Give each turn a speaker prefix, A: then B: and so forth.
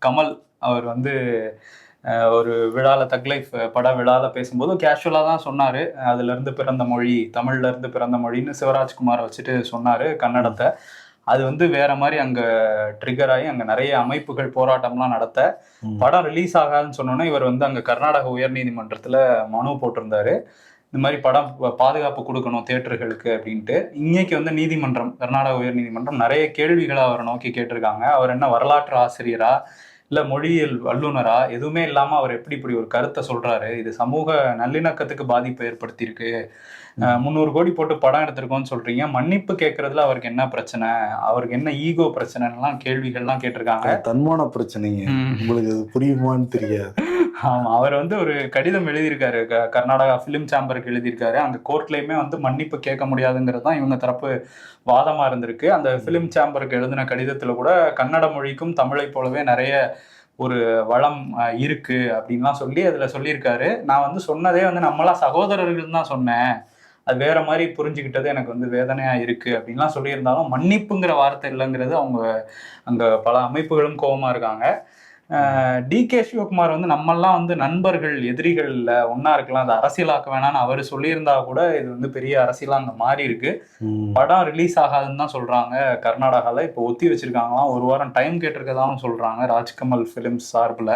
A: கமல் அவர் வந்து ஒரு விழால தக் லைஃப் பட விழால பேசும்போது கேஷுவலா தான் சொன்னாரு. அதுல இருந்து பிறந்த மொழி, தமிழ்ல இருந்து பிறந்த மொழின்னு சிவராஜ்குமார வச்சுட்டு சொன்னாரு கன்னடத்த. அது வந்து வேற மாரி அங்க ட்ரிகர் ஆயி அங்க நெறைய அமைப்புகள் போராட்டம்லாம் நடத்த, படம் ரிலீஸ் ஆகாதுன்னு சொன்னோனே இவர் வந்து அங்க கர்நாடக உயர்நீதிமன்றத்துல மனு போட்டிருந்தாரு. இந்த மாரி படம் பாதுகாப்பு குடுக்கணும் தியேட்டர்களுக்கு அப்டின்ட்டு. இன்னைக்கு வந்து நீதிமன்றம், கர்நாடக உயர்நீதிமன்றம் நெறைய கேள்விகள அவர நோக்கி கேட்டிருக்காங்க. அவர் என்ன வரலாற்று ஆசிரியரா? இல்ல மொழியியல் வல்லுனரா? எதுவுமே இல்லாம அவர் எப்படி இப்படி ஒரு கருத்த சொல்றாரு? இது சமூக நல்லிணக்கத்துக்கு பாதிப்பை ஏற்படுத்தியிருக்கு. 300 கோடி போட்டு படம் எடுத்திருக்கோம்னு சொல்றீங்க. மன்னிப்பு கேட்கறதுல அவருக்கு என்ன பிரச்சனை? அவருக்கு என்ன ஈகோ பிரச்சனைன்லாம் கேள்விகள்லாம் கேட்டிருக்காங்க.
B: தன்மான பிரச்சனைங்க. உங்களுக்கு அது புரியுமான்னு தெரியாது.
A: ஆமா. அவர் வந்து ஒரு கடிதம் எழுதியிருக்காரு. கர்நாடகா ஃபிலிம் சேம்பருக்கு எழுதியிருக்காரு. அங்க கோர்ட்லயுமே வந்து மன்னிப்பு கேட்க முடியாதுங்கிறது தான் இவங்க தரப்பு வாதமா இருந்திருக்கு. அந்த ஃபிலிம் சேம்பருக்கு எழுதின கடிதத்துல கூட கன்னட மொழிக்கும் தமிழைப் போலவே நெறைய ஒரு வளம் இருக்கு அப்படின்லாம் சொல்லி அதுல சொல்லியிருக்காரு. நான் வந்து சொன்னதே வந்து நம்மலாம் சகோதரர்கள்னு தான் சொன்னேன். அது வேற மாரி புரிஞ்சுகிட்டது எனக்கு வந்து வேதனையா இருக்கு அப்படின்லாம் சொல்லியிருந்தாலும், மன்னிப்புங்கிற வார்த்தை இல்லங்கிறது அவங்க அங்க பல அமைப்புகளும் கோவமா இருக்காங்க. டி.கே. சிவகுமார் வந்து நம்மல்லாம் வந்து நண்பர்கள், எதிரிகள் இல்ல, ஒண்ணா இருக்கலாம். அத அரசியலாக்க வேணாம்னு அவரு சொல்லியிருந்தா கூட, இது வந்து பெரிய அரசியலா அங்க மாறியிருக்கு. படம் ரிலீஸ் ஆகாதுன்னு தான் சொல்றாங்க கர்நாடகால. இப்போ ஒத்தி வச்சிருக்காங்களாம். 1 வாரம் டைம் கேட்டிருக்கதாவும் சொல்றாங்க ராஜ்கமல் ஃபிலிம்ஸ் சார்புல.